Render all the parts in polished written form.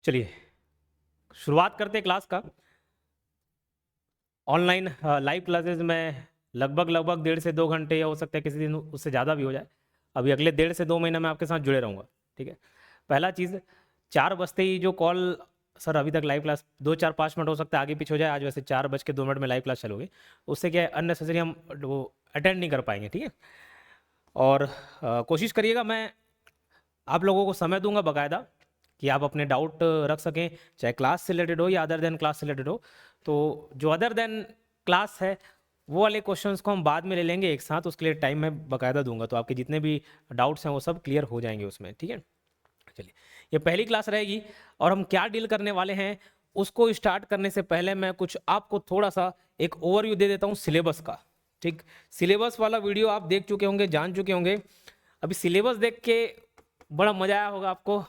चलिए शुरुआत करते हैं क्लास का। ऑनलाइन लाइव क्लासेस में लगभग 1.5 से 2 घंटे, या हो सकता है किसी दिन उससे ज़्यादा भी हो जाए। अभी अगले 1.5 से 2 महीना मैं आपके साथ जुड़े रहूँगा, ठीक है। पहला चीज़, 4 बजते ही जो कॉल, सर अभी तक लाइव क्लास 2 4 5 मिनट हो सकता है आगे पीछे हो जाए, आज वैसे 4:02 में लाइव क्लास चलोगे, उससे क्या है अननेसेसरी हम वो अटेंड नहीं कर पाएंगे, ठीक है। और कोशिश करिएगा, मैं आप लोगों को समय दूंगा बाकायदा कि आप अपने डाउट रख सकें, चाहे क्लास से रिलेटेड हो या अदर देन क्लास से रिलेटेड हो। तो जो अदर देन क्लास है वो वाले क्वेश्चंस को हम बाद में ले लेंगे एक साथ, उसके लिए टाइम मैं बाकायदा दूंगा, तो आपके जितने भी डाउट्स हैं वो सब क्लियर हो जाएंगे उसमें, ठीक है। चलिए, ये पहली क्लास रहेगी और हम क्या डील करने वाले हैं उसको स्टार्ट करने से पहले मैं कुछ आपको थोड़ा सा एक ओवरव्यू दे देता हूँ सिलेबस का, ठीक। सिलेबस वाला वीडियो आप देख चुके होंगे, जान चुके होंगे। अभी सिलेबस देख के बड़ा मजा आया होगा आपको,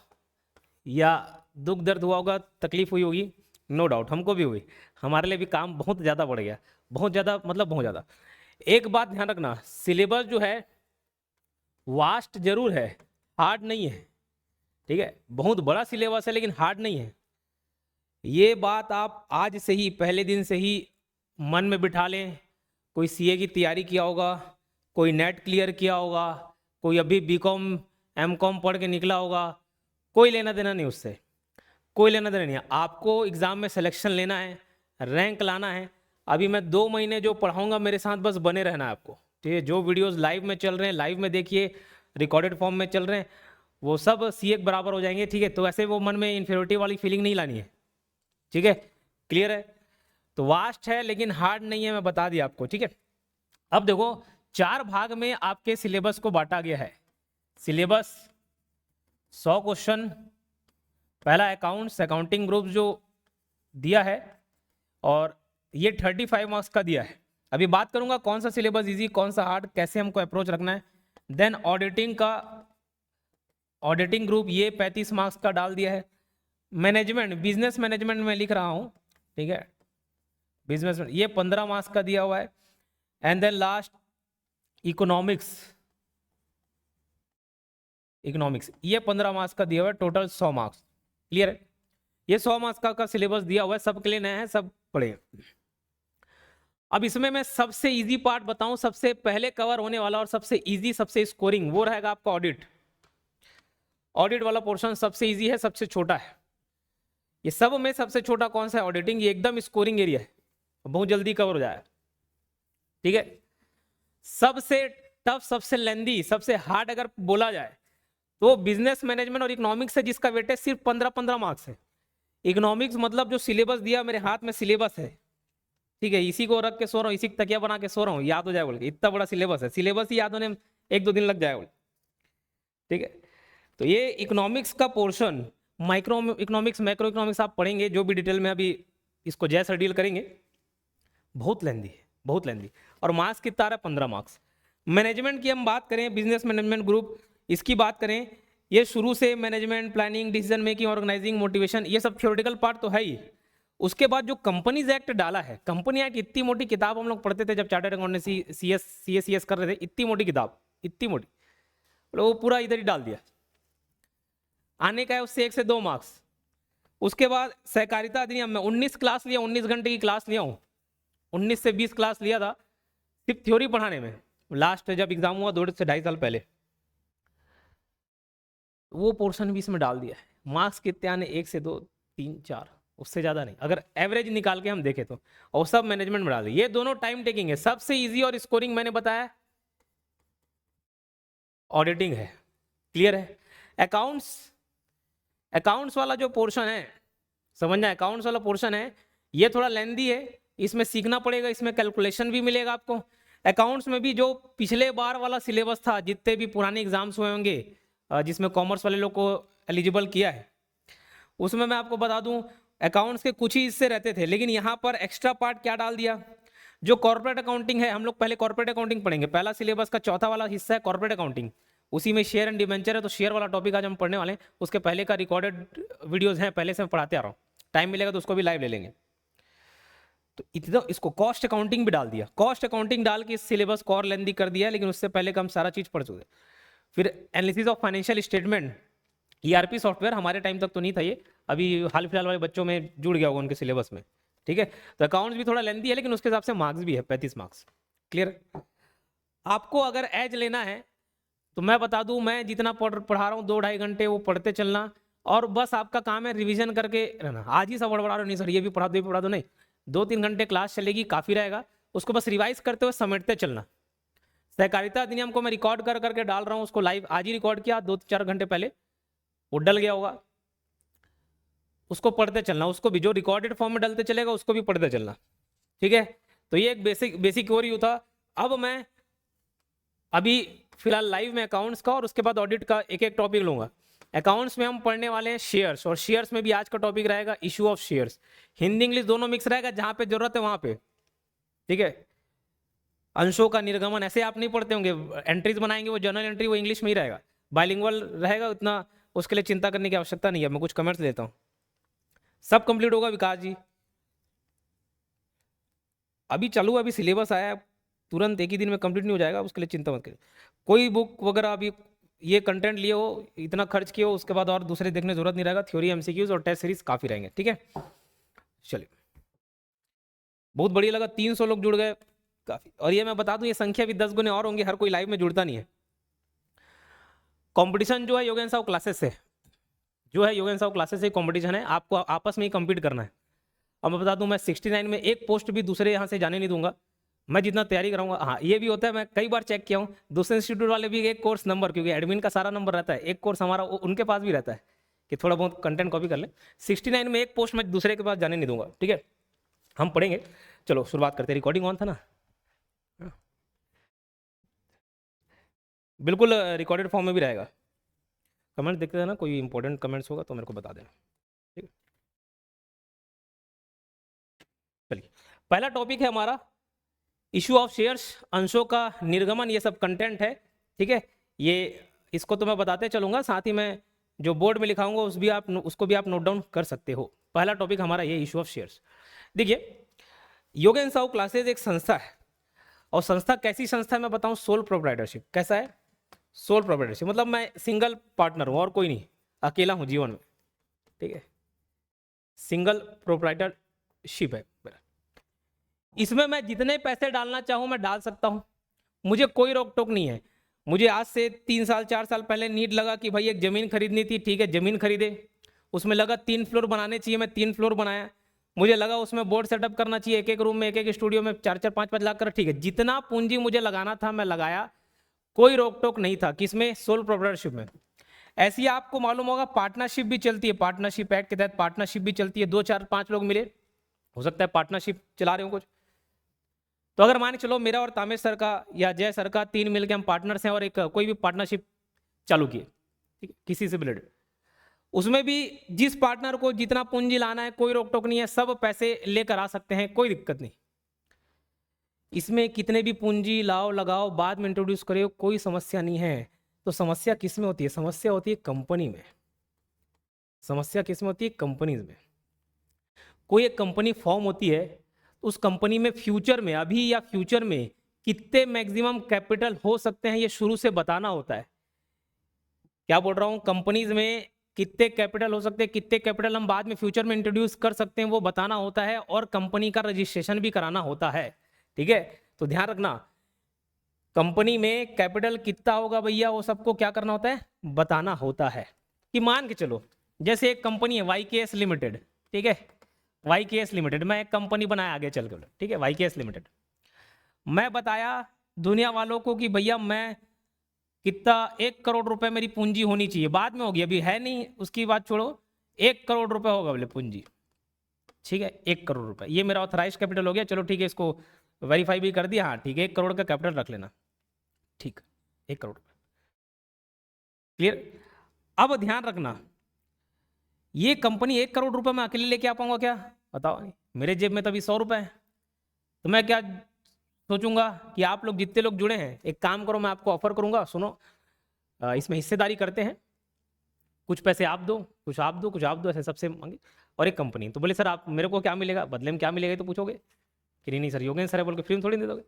या दुख दर्द हुआ होगा, तकलीफ हुई होगी, नो डाउट हमको भी हुई। हमारे लिए भी काम बहुत ज़्यादा बढ़ गया, बहुत ज़्यादा, मतलब बहुत ज़्यादा। एक बात ध्यान रखना, सिलेबस जो है वास्ट जरूर है, हार्ड नहीं है, ठीक है। बहुत बड़ा सिलेबस है लेकिन हार्ड नहीं है। ये बात आप आज से ही, पहले दिन से ही मन में बिठा लें। कोई सीए की तैयारी किया होगा, कोई नेट क्लियर किया होगा, कोई अभी बीकॉम एमकॉम पढ़ के निकला होगा, कोई लेना देना नहीं उससे, कोई लेना देना नहीं है। आपको एग्ज़ाम में सिलेक्शन लेना है, रैंक लाना है। अभी मैं 2 महीने जो पढ़ाऊंगा मेरे साथ बस बने रहना है आपको, ठीक है। जो वीडियोस लाइव में चल रहे हैं लाइव में देखिए, रिकॉर्डेड फॉर्म में चल रहे हैं वो सब सीए के बराबर हो जाएंगे, ठीक है। तो ऐसे वो मन में इन्फीरियरिटी वाली फीलिंग नहीं लानी है, ठीक है, क्लियर है। तो वास्ट है लेकिन हार्ड नहीं है, मैं बता दिया आपको, ठीक है। अब देखो, 4 भाग में आपके सिलेबस को बांटा गया है। सिलेबस 100 क्वेश्चन, पहला अकाउंट्स, अकाउंटिंग ग्रुप जो दिया है, और ये 35 मार्क्स का दिया है। अभी बात करूंगा कौन सा सिलेबस इजी, कौन सा हार्ड, कैसे हमको अप्रोच रखना है। देन ऑडिटिंग का, ऑडिटिंग ग्रुप ये 35 मार्क्स का डाल दिया है। मैनेजमेंट, बिजनेस मैनेजमेंट में लिख रहा हूँ, ठीक है, बिजनेस ये 15 मार्क्स का दिया हुआ है। And then last economics, economics ये 15 मार्क्स का दिया हुआ है, टोटल 100 मार्क्स, क्लियर है। ये 100 मार्क्स का सिलेबस दिया हुआ है, सबके लिए नया है, सब पढ़े। अब इसमें मैं सबसे इजी पार्ट बताऊं, सबसे पहले कवर होने वाला और सबसे इजी, सबसे स्कोरिंग, वो रहेगा आपका ऑडिट। ऑडिट वाला पोर्शन सबसे इजी है, सबसे छोटा है। ये सब में सबसे छोटा कौन सा है? ऑडिटिंग। ये एकदम स्कोरिंग एरिया है, बहुत जल्दी कवर हो जाए, ठीक है। सबसे टफ, सबसे लेंदी, सबसे हार्ड अगर बोला जाए तो बिजनेस मैनेजमेंट और इकोनॉमिक्स है, जिसका वेटेज सिर्फ 15 मार्क्स है। इकोनॉमिक्स मतलब जो सिलेबस दिया, मेरे हाथ में सिलेबस है, ठीक है, इसी को रख के सो रहा हूँ, इसी तकिया बना के सो रहा हूँ, याद हो जाए बोल के, इतना बड़ा सिलेबस है। सिलेबस ही याद होने में 1-2 दिन लग जाए बोल, ठीक है। तो ये इकोनॉमिक्स का portion, micro economics, macro economics आप पढ़ेंगे जो भी डिटेल में, अभी इसको जैसा डील करेंगे, बहुत लेंदी है, बहुत लेंदी। और मार्क्स कितना आ रहा है? 15 मार्क्स। मैनेजमेंट की हम बात करें, बिजनेस मैनेजमेंट ग्रुप, इसकी बात करें, ये शुरू से management, planning, decision making, organising, motivation, ये सब थ्योरेटिकल पार्ट तो है ही। उसके बाद जो कंपनीज एक्ट डाला है, कंपनी एक्ट, इतनी मोटी किताब हम लोग पढ़ते थे जब चार्टर्ड अकाउंटेंसी सीएस कर रहे थे, इतनी मोटी किताब, इतनी मोटी, वो पूरा इधर ही डाल दिया। आने का है उससे 1 से 2 मार्क्स। उसके बाद सहकारिता अधिनियम में 19 क्लास लिया, 19 घंटे की क्लास लिया हूँ, 19 से 20 क्लास लिया था सिर्फ थ्योरी पढ़ाने में। लास्ट जब एग्जाम हुआ 2 से 2.5 साल पहले, वो पोर्शन भी इसमें डाल दिया है। मार्क्स कितने आने? 1 से 2, 3, 4, उससे ज़्यादा नहीं, अगर एवरेज निकाल के हम देखें तो। और सब मैनेजमेंट में डाल दिया। ये दोनों टाइम टेकिंग है। सबसे इजी और स्कोरिंग मैंने बताया ऑडिटिंग है, क्लियर है। अकाउंट्स, अकाउंट्स वाला जो पोर्शन है, समझना, अकाउंट्स वाला पोर्शन है, ये थोड़ा लेंदी है, इसमें सीखना पड़ेगा, इसमें कैलकुलेशन भी मिलेगा आपको। अकाउंट्स में भी जो पिछले बार वाला सिलेबस था, जितने भी पुराने एग्जाम्स हुए होंगे जिसमें कॉमर्स वाले लोग को एलिजिबल किया है, उसमें मैं आपको बता दूं अकाउंट्स के कुछ ही हिस्से रहते थे, लेकिन यहाँ पर एक्स्ट्रा पार्ट क्या डाल दिया, जो कॉर्पोरेट अकाउंटिंग है, हम लोग पहले कॉर्पोरेट अकाउंटिंग पढ़ेंगे। पहला सिलेबस का चौथा वाला हिस्सा है कॉर्पोरेट अकाउंटिंग, उसी में शेयर एंड डिवेंचर है, तो शेयर वाला टॉपिक आज हम पढ़ने वाले हैं। उसके पहले का रिकॉर्डेड वीडियोस हैं, पहले से मैं पढ़ाते आ रहा हूँ, टाइम मिलेगा तो उसको भी लाइव ले लेंगे। तो इतना, इसको कॉस्ट अकाउंटिंग भी डाल दिया। कॉस्ट अकाउंटिंग डाल के इस सिलेबस को और लेंदी कर दिया, लेकिन उससे पहले का हम सारा चीज पढ़ चुके। फिर analysis of financial statement, ERP software, हमारे टाइम तक तो नहीं था ये, अभी हाल फिलहाल वाले बच्चों में जुड़ गया होगा उनके सिलेबस में, ठीक है। तो अकाउंट्स भी थोड़ा लेंथी है, लेकिन उसके हिसाब से मार्क्स भी है 35 मार्क्स। क्लियर। आपको अगर एज लेना है तो मैं बता दूं, मैं जितना पढ़ा रहा हूँ 2-2.5 घंटे वो पढ़ते चलना, और बस आपका काम है रिवीजन करके रहना। आज ही सब बड़बड़ा रहे, नहीं सर ये भी पढ़ा दो ये भी पढ़ा दो, नहीं, 2-3 घंटे क्लास चलेगी, काफ़ी रहेगा, उसको बस रिवाइज करते हुए समेटते चलना। सहकारिता अधिनियम को मैं रिकॉर्ड कर करके डाल रहा हूँ, उसको लाइव आज ही रिकॉर्ड किया 2-4 घंटे पहले, वो डल गया होगा, उसको पढ़ते चलना, उसको भी जो रिकॉर्डेड फॉर्म में डलते चलेगा उसको भी पढ़ते चलना, ठीक है। तो ये एक बेसिक ओवरव्यू था। अब मैं अभी फिलहाल लाइव में अकाउंट्स का और उसके बाद ऑडिट का एक एक टॉपिक लूंगा। अकाउंट्स में हम पढ़ने वाले हैं शेयर्स, और शेयर्स में भी आज का टॉपिक रहेगा issue of shares. Hindi English दोनों मिक्स रहेगा, जहां पे जरूरत है वहां पे, ठीक है। अंशों का निर्गमन ऐसे आप नहीं पढ़ते होंगे, एंट्रीज बनाएंगे वो जर्नल एंट्री वो इंग्लिश में ही रहेगा, बाइलिंगुअल रहेगा, उतना उसके लिए चिंता करने की आवश्यकता नहीं है। मैं कुछ कमेंट्स देता हूँ, सब कंप्लीट होगा विकास जी। अभी चालू, अभी सिलेबस आया है, तुरंत एक ही दिन में कंप्लीट नहीं हो जाएगा, उसके लिए चिंता मत करिए। कोई बुक वगैरह अभी ये कंटेंट लिए हो, इतना खर्च किए हो, उसके बाद और दूसरे देखने जरूरत नहीं रहेगा। थ्योरी एमसीक्यूज और टेस्ट सीरीज काफ़ी रहेंगे, ठीक है। चलिए, बहुत बढ़िया लगा, 300 लोग जुड़ गए, काफ़ी। और ये मैं बता दूं, ये संख्या भी 10 गुने और होंगे, हर कोई लाइव में जुड़ता नहीं है। कंपटीशन जो है योगेन साहब क्लासेस से, जो है योगेन साहब क्लासेस से कंपटीशन है, आपको आपस में ही कम्पीट करना है। अब मैं बता दूं, मैं 69 में एक पोस्ट भी दूसरे यहाँ से जाने नहीं दूंगा, मैं जितना तैयारी कराऊंगा। हाँ, ये भी होता है, मैं कई बार चेक किया हूँ, दूसरे इंस्टीट्यूट वाले भी एक कोर्स नंबर, क्योंकि एडमिन का सारा नंबर रहता है, एक कोर्स हमारा उनके पास भी रहता है कि थोड़ा बहुत कंटेंट कॉपी कर लें। 69 में एक पोस्ट मैं दूसरे के पास जाने नहीं दूंगा, ठीक है। हम पढ़ेंगे। चलो शुरुआत करते हैं। रिकॉर्डिंग ऑन था ना? बिल्कुल रिकॉर्डेड फॉर्म में भी रहेगा। कमेंट देखते रहना, कोई इंपॉर्टेंट कमेंट्स होगा तो मेरे को बता देना, ठीक है। चलिए, पहला टॉपिक है हमारा इशू ऑफ शेयर्स, अंशों का निर्गमन, ये सब कंटेंट है, ठीक है। ये इसको तो मैं बताते चलूंगा, साथ ही मैं जो बोर्ड में लिखाऊंगा उसको भी आप नोट डाउन कर सकते हो। पहला टॉपिक हमारा ये इशू ऑफ शेयर्स। देखिए, योगेन साहू क्लासेज एक संस्था है, और संस्था कैसी संस्था है मैं बताऊं, सोल प्रोप्राइटरशिप। कैसा है? सोल प्रोप्राइटरशिप, मतलब मैं सिंगल पार्टनर हूं और कोई नहीं, अकेला हूं जीवन में, ठीक है। सिंगल प्रोप्राइटरशिप है मेरा। इसमें मैं जितने पैसे डालना चाहूं मैं डाल सकता हूं, मुझे कोई रोक टोक नहीं है। मुझे आज से 3 साल 4 साल पहले नीड लगा कि भाई एक जमीन खरीदनी थी, ठीक है, जमीन खरीदे, उसमें लगा 3 फ्लोर बनाने चाहिए, मैं 3 फ्लोर बनाया। मुझे लगा उसमें बोर्ड सेटअप करना चाहिए, एक एक रूम में एक एक स्टूडियो में 4-4 5-5 लाख कर, ठीक है, जितना पूंजी मुझे लगाना था मैं लगाया, कोई रोक टोक नहीं था। किसमें? सोल प्रोप्राइटरशिप में। ऐसी आपको मालूम होगा पार्टनरशिप भी चलती है, पार्टनरशिप एक्ट के तहत पार्टनरशिप भी चलती है। 2-4-5 लोग मिले, हो सकता है पार्टनरशिप चला रहे हो कुछ। तो अगर मान के चलो मेरा और तामेश सर का या जय सर का 3 मिलकर हम पार्टनर्स हैं और एक कोई भी पार्टनरशिप चालू किए, ठीक है, किसी से रिलेटेड, उसमें भी जिस पार्टनर को जितना पूंजी लाना है कोई रोक टोक नहीं है, सब पैसे लेकर आ सकते हैं, कोई दिक्कत नहीं। इसमें कितने भी पूंजी लाओ लगाओ, बाद में इंट्रोड्यूस करो, कोई समस्या नहीं है। तो समस्या किस में होती है? समस्या होती है कंपनी में। समस्या किस में होती है? कंपनीज में। कोई एक कंपनी फॉर्म होती है, उस कंपनी में फ्यूचर में, अभी या फ्यूचर में कितने मैक्सिमम कैपिटल हो सकते हैं, ये शुरू से बताना होता है। क्या बोल रहा हूं? कंपनीज में कितने कैपिटल हो सकते हैं, कितने कैपिटल हम बाद में फ्यूचर में इंट्रोड्यूस कर सकते हैं, वो बताना होता है, और कंपनी का रजिस्ट्रेशन भी कराना होता है, ठीक है। तो ध्यान रखना, कंपनी में कैपिटल कितना होगा भैया, वो सबको क्या करना होता है? बताना होता है। कि मान के चलो, जैसे एक कंपनी है YKS लिमिटेड, ठीक है, YKS लिमिटेड, मैं एक कंपनी बनाया आगे चल कर, ठीक है, YKS लिमिटेड। मैं बताया दुनिया वालों को कि भैया मैं कितना, 1 करोड़ रुपए मेरी पूंजी होनी चाहिए, बाद में होगी, अभी है नहीं, उसकी बात छोड़ो, 1 करोड़ रुपए होगा बोले पूंजी, ठीक है, 1 करोड़ रुपए, ये मेरा ऑथराइज कैपिटल हो गया। चलो ठीक है, इसको वेरीफाई भी कर दिया, हाँ ठीक है, 1 करोड़ का कैपिटल रख लेना, ठीक, 1 करोड़ रुपए, क्लियर। अब ध्यान रखना, ये कंपनी 1 करोड़ रुपए मैं अकेले लेके आ पाऊंगा क्या? बताओ नहीं, मेरे जेब में तभी 100 रुपए है। तो मैं क्या सोचूंगा कि आप लोग जितने लोग जुड़े हैं, एक काम करो, मैं आपको ऑफर करूंगा, सुनो, इसमें हिस्सेदारी करते हैं, कुछ पैसे आप दो, कुछ आप दो, कुछ आप दो, ऐसे सबसे मांगे, और एक कंपनी। तो बोले सर आप मेरे को क्या मिलेगा बदले में, क्या मिलेगा तो पूछोगे कि नहीं नहीं सर योगेंद्र सर है बोल के फ्री में थोड़ी दे दोगे।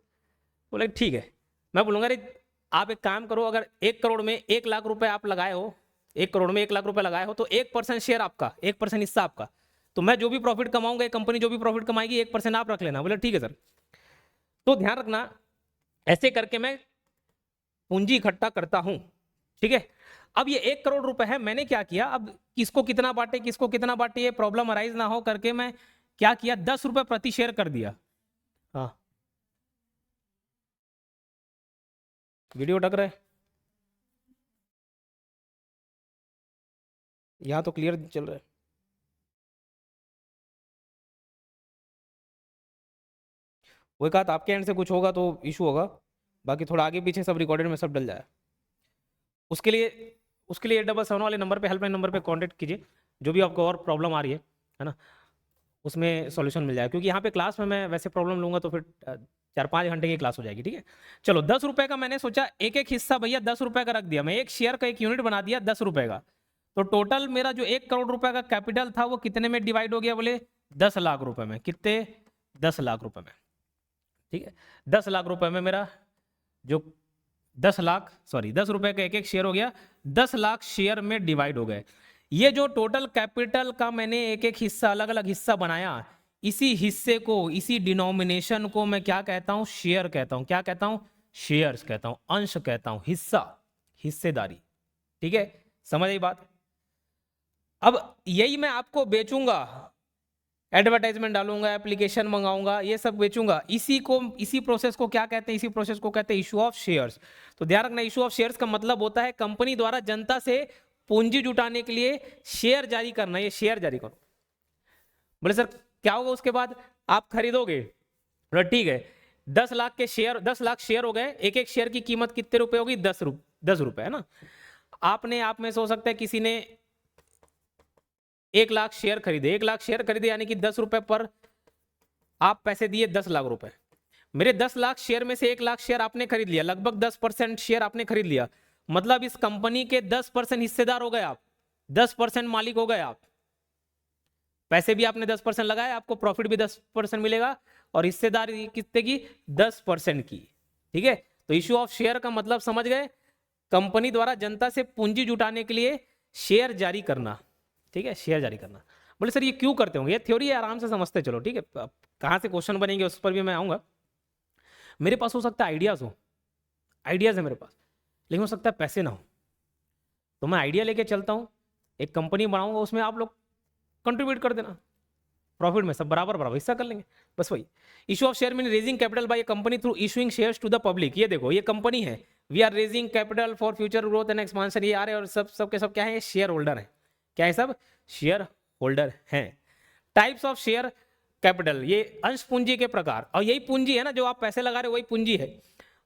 बोले ठीक है, मैं बोलूँगा अरे आप एक काम करो, अगर 1 करोड़ में 1 लाख रुपए आप लगाए हो, 1 करोड़ में 1 लाख रुपए लगाए हो तो 1% शेयर आपका, 1% हिस्सा आपका। तो मैं जो भी प्रॉफिट कमाऊंगा, एक कंपनी जो भी प्रॉफिट कमाएगी 1% आप रख लेना। बोले ठीक है सर। तो ध्यान रखना, ऐसे करके मैं पूंजी इकट्ठा करता हूं, ठीक है। अब ये 1 करोड़ रुपए है, मैंने क्या किया, अब किसको कितना बांटे, किसको कितना बांटे, ये प्रॉब्लम अराइज ना हो करके मैं क्या किया, 10 रुपए प्रति शेयर कर दिया। हाँ, वीडियो अटक रहा है, यहाँ तो क्लियर चल रहा है। वो कहा था आपके एंड से कुछ होगा तो इशू होगा, बाकी थोड़ा आगे पीछे सब रिकॉर्डेड में सब डल जाए। उसके लिए 877 वाले नंबर पे, हेल्पलाइन नंबर पे कांटेक्ट कीजिए, जो भी आपको और प्रॉब्लम आ रही है ना, उसमें सॉल्यूशन मिल जाएगा। क्योंकि यहाँ पे क्लास में मैं वैसे प्रॉब्लम लूंगा तो फिर 4-5 घंटे की क्लास हो जाएगी, ठीक है। चलो 10 रुपए का मैंने सोचा, एक एक हिस्सा भैया 10 रुपए का रख दिया, मैं एक शेयर का एक यूनिट बना दिया 10 रुपए का। तो टोटल मेरा जो 1 करोड़ रुपए का कैपिटल था वो कितने में डिवाइड हो गया, बोले 10 लाख रुपए में। कितने, 10 लाख रुपए में, ठीक है। 10 लाख रुपए में मेरा जो 10 रुपए का एक एक शेयर हो गया, 10 लाख शेयर में डिवाइड हो गए। ये जो टोटल कैपिटल का मैंने एक एक हिस्सा, अलग अलग हिस्सा बनाया, इसी हिस्से को, इसी डिनोमिनेशन को मैं क्या कहता हूं, शेयर कहता हूं। क्या कहता हूं, शेयर्स कहता हूं, अंश कहता हूं, हिस्सा, हिस्सेदारी, ठीक है। समझ आई बात। अब यही मैं आपको बेचूंगा, एडवर्टाइजमेंट डालूंगा, एप्लीकेशन मंगाऊंगा, ये सब बेचूंगा, इसी प्रोसेस को क्या कहते हैं, इसी प्रोसेस को कहते हैं इशू ऑफ शेयर्स। तो ध्यान रखना, इशू ऑफ शेयर्स का मतलब होता है कंपनी द्वारा जनता से पूंजी जुटाने के लिए शेयर जारी करना। ये शेयर जारी करो। बोले सर क्या होगा उसके बाद, आप खरीदोगे, बोले ठीक है, 10 लाख के शेयर, 10 लाख शेयर हो गए, एक एक शेयर की कीमत कितने रुपए होगी, 10 रुपए, है ना। आपने आप में से हो सकता है किसी ने 1 लाख शेयर खरीदे, 1 लाख शेयर खरीदे, यानी कि 10 रुपए पर आप पैसे दिए 10 लाख रुपए। मेरे 10 लाख शेयर में से 1 लाख शेयर आपने खरीद लिया, लगभग 10% शेयर आपने खरीद लिया, मतलब इस कंपनी के 10% हिस्सेदार हो गए आप, 10% मालिक हो गए आप। पैसे भी आपने 10% लगाए, आपको प्रॉफिट भी 10% मिलेगा, और हिस्सेदारी कितने की, 10% की, ठीक है। तो इश्यू ऑफ शेयर का मतलब समझ गए, कंपनी द्वारा जनता से पूंजी जुटाने के लिए शेयर जारी करना, ठीक है, शेयर जारी करना। बोले सर ये क्यों करते होंगे, ये थ्योरी है, आराम से समझते चलो, ठीक है। कहाँ से क्वेश्चन बनेंगे उस पर भी मैं आऊँगा। मेरे पास हो सकता है आइडियाज़ हो, आइडियाज़ है मेरे पास, लेकिन हो सकता है पैसे ना हो। तो मैं आइडिया लेके चलता हूँ, एक कंपनी बनाऊंगा, उसमें आप लोग कंट्रीब्यूट कर देना, प्रॉफिट में सब बराबर बराबर हिस्सा कर लेंगे, बस वही। Issue of share mean raising capital by a company through issuing shares to the public. ये देखो, ये कंपनी है, we are raising capital for future growth and expansion, ये आ रहे हैं, और सब के सब क्या है, शेयर होल्डर है। क्या है, सब शेयर होल्डर हैं। टाइप्स ऑफ शेयर कैपिटल, ये अंश पूंजी के प्रकार, और यही पूंजी है ना जो आप पैसे लगा रहे हो, वही पूंजी है।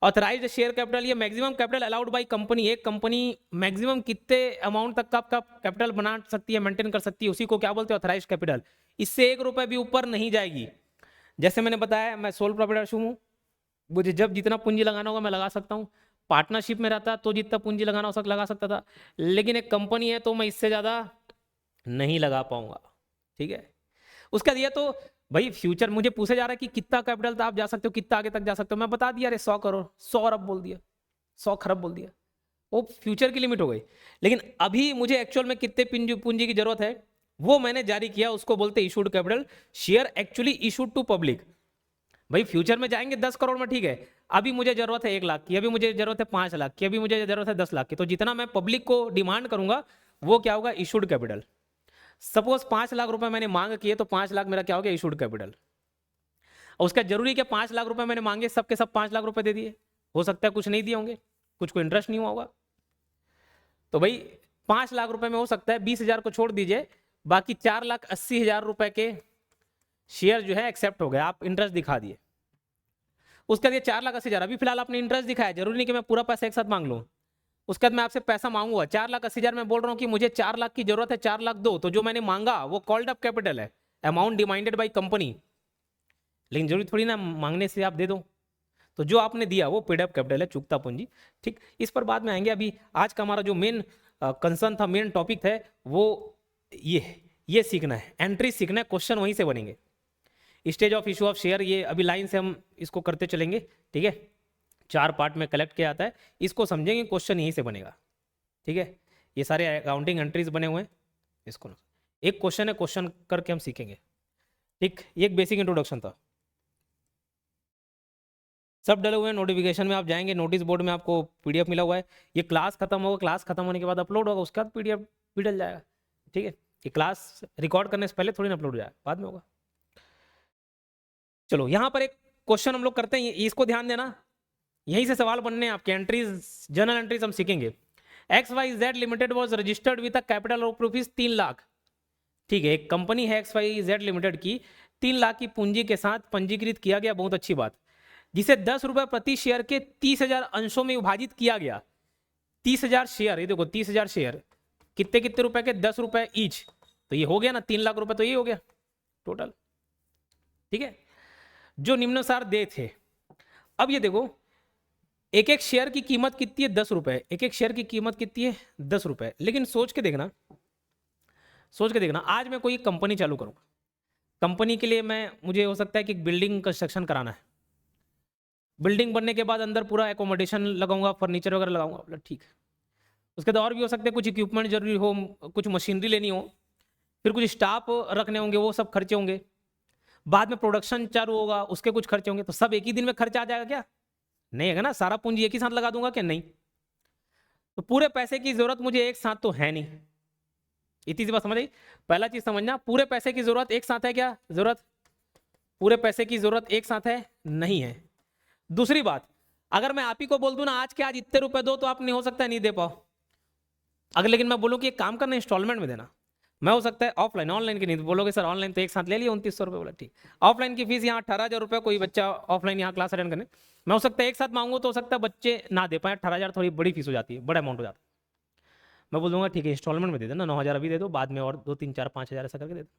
ऑथराइज्ड शेयर कैपिटल, ये maximum capital allowed by company, एक कंपनी मैक्सिमम कितने अमाउंट तक का आपका कैपिटल बना सकती है, मेंटेन कर सकती है, उसी को क्या बोलते हैं, ऑथराइज्ड कैपिटल। इससे 1 रुपए भी ऊपर नहीं जाएगी। जैसे मैंने बताया, मैं सोल प्रोप्राइटरशिप हूँ, मुझे जब जितना पूंजी लगाना होगा मैं लगा सकता हूँ। पार्टनरशिप में रहता तो जितना पूंजी लगाना हो लगा सकता था, लेकिन एक कंपनी है तो मैं इससे ज़्यादा नहीं लगा पाऊंगा, ठीक है। उसका दिया तो भाई फ्यूचर मुझे पूछा जा रहा है कि कितना कैपिटल था आप जा सकते हो, कितना आगे तक जा सकते हो, मैं बता दिया, अरे 100 करोड़, 100 अरब बोल दिया, 100 खरब बोल दिया, वो फ्यूचर की लिमिट हो गई। लेकिन अभी मुझे एक्चुअल में कितने पूंजी की जरूरत है वो मैंने जारी किया, उसको बोलते issued capital. Share actually issued to public. भाई फ्यूचर में जाएंगे 10 करोड़ में, ठीक है, अभी मुझे जरूरत है 1 लाख की, अभी मुझे जरूरत है 5 लाख की, अभी मुझे जरूरत है 10 लाख की, तो जितना मैं पब्लिक को डिमांड करूंगा वो क्या होगा, इशूड कैपिटल। सपोज 5 लाख रुपए मैंने मांग किए, तो 5 लाख मेरा क्या हो गया, इशूड कैपिटल। और उसका जरूरी क्या, 5 लाख रुपए मैंने मांगे, सबके सब 5 लाख रुपए दे दिए, हो सकता है कुछ नहीं दिए होंगे, कुछ को इंटरेस्ट नहीं हुआ होगा। तो भाई 5 लाख रुपए में हो सकता है 20,000 को छोड़ दीजिए, बाकी 4,80,000 रुपए के शेयर जो है एक्सेप्ट हो गए, आप इंटरेस्ट दिखा दिए। उसका दिए 4,80,000, अभी फिलहाल आपने इंटरेस्ट दिखाया, जरूरी नहीं कि मैं पूरा पैसा एक साथ मांग लूँ। उसके बाद मैं आपसे पैसा मांगूंगा 4,80,000, मैं बोल रहा हूँ कि मुझे 4 लाख की जरूरत है, 4 लाख दो, तो जो मैंने मांगा वो कॉल्ड अप कैपिटल है, अमाउंट डिमांडेड बाई कंपनी। लेकिन जरूरी थोड़ी ना मांगने से आप दे दो, तो जो आपने दिया वो पेड अप कैपिटल है, चुकता पूंजी, ठीक। इस पर बाद में आएंगे, अभी आज का हमारा जो मेन कंसर्न था, मेन टॉपिक है वो ये सीखना है, एंट्री सीखना है, क्वेश्चन वहीं से बनेंगे। Stage of issue of share, ये अभी लाइन से हम इसको करते चलेंगे, ठीक है। 4 पार्ट में कलेक्ट किया जाता है, इसको समझेंगे, क्वेश्चन यहीं से बनेगा, ठीक है। ये सारे अकाउंटिंग एंट्रीज बने हुए हैं, इसको ना एक क्वेश्चन है, क्वेश्चन करके हम सीखेंगे। ठीक, ये एक बेसिक इंट्रोडक्शन था। सब डले हुए हैं, नोटिफिकेशन में आप जाएंगे, नोटिस बोर्ड में आपको पीडीएफ मिला हुआ है। ये क्लास खत्म होगा, क्लास खत्म होने के बाद अपलोड होगा, उसके बाद पीडीएफ भी डल जाएगा। ठीक है, ये क्लास रिकॉर्ड करने से पहले थोड़ी ना अपलोड हो जाए, बाद में होगा। चलो यहाँ पर एक क्वेश्चन हम लोग करते हैं, इसको ध्यान देना, यहीं से सवाल बनने हैं आपके। एंट्रीज, जर्नल एंट्रीज हम सीखेंगे। XYZ limited was registered with a capital of rupees 3 lakh. ठीक है, एक कंपनी है XYZ लिमिटेड की, 3 लाख की पूंजी के साथ पंजीकृत किया गया, बहुत अच्छी बात, जिसे 10 रुपए प्रति शेयर के 30,000 अंशों में विभाजित किया गया। 30,000 शेयर, ये देखो 30,000 शेयर कितने कितने रुपए के, 10 रुपए ईच, तो ये हो गया ना 3 लाख रुपए, तो ये हो गया टोटल। ठीक है, जो निम्नानुसार दे थे। अब ये देखो, एक एक शेयर की कीमत कितनी है, 10 रुपए, एक एक शेयर की कीमत कितनी है, 10 रुपए। लेकिन सोच के देखना, सोच के देखना, आज मैं कोई कंपनी चालू करूंगा, कंपनी के लिए मुझे हो सकता है कि बिल्डिंग कंस्ट्रक्शन कराना है, बिल्डिंग बनने के बाद अंदर पूरा एकोमोडेशन लगाऊंगा, फर्नीचर वगैरह लगाऊंगा, मतलब ठीक है। उसके बाद और भी हो सकते हैं, कुछ इक्विपमेंट जरूरी हो, कुछ मशीनरी लेनी हो, फिर कुछ स्टाफ रखने होंगे, वो सब खर्चे होंगे, बाद में प्रोडक्शन चालू होगा, उसके कुछ खर्चे होंगे, तो सब एक ही दिन में खर्चा आ जाएगा क्या? नहीं है ना, सारा पूंजी एक ही साथ लगा दूंगा क्या? नहीं। तो पूरे पैसे की जरूरत मुझे एक साथ तो है नहीं, इतनी सी बात समझ आई। पहला चीज समझना, पूरे पैसे की जरूरत एक साथ है क्या? जरूरत, पूरे पैसे की जरूरत एक साथ है नहीं है। दूसरी बात, अगर मैं आप ही को बोल दूं ना आज के आज इतने रुपए दो, तो आप नहीं, हो सकता है नहीं दे पाओ। अगर लेकिन मैं बोलूं कि एक काम करना, इंस्टॉलमेंट में देना, मैं हो सकता है ऑफलाइन, ऑनलाइन की नहीं, तो बोलोगे सर ऑनलाइन तो एक साथ ले लिया 2900 रुपये, बोला ठीक। ऑफलाइन की फीस यहाँ 18,000 रुपये, कोई बच्चा ऑफलाइन यहाँ क्लास अटेंड करने, मैं हो सकता है एक साथ मांगू, तो हो सकता है बच्चे ना दे पाए, 18,000 थोड़ी बड़ी फीस हो जाती है, बड़ा अमाउंट हो जाता है। मैं बोल दूंगा ठीक है इंस्टॉलमेंट में दे देना, 9,000 अभी दे दो, बाद में और 2 3 4 5,000 ऐसा करके दे दो,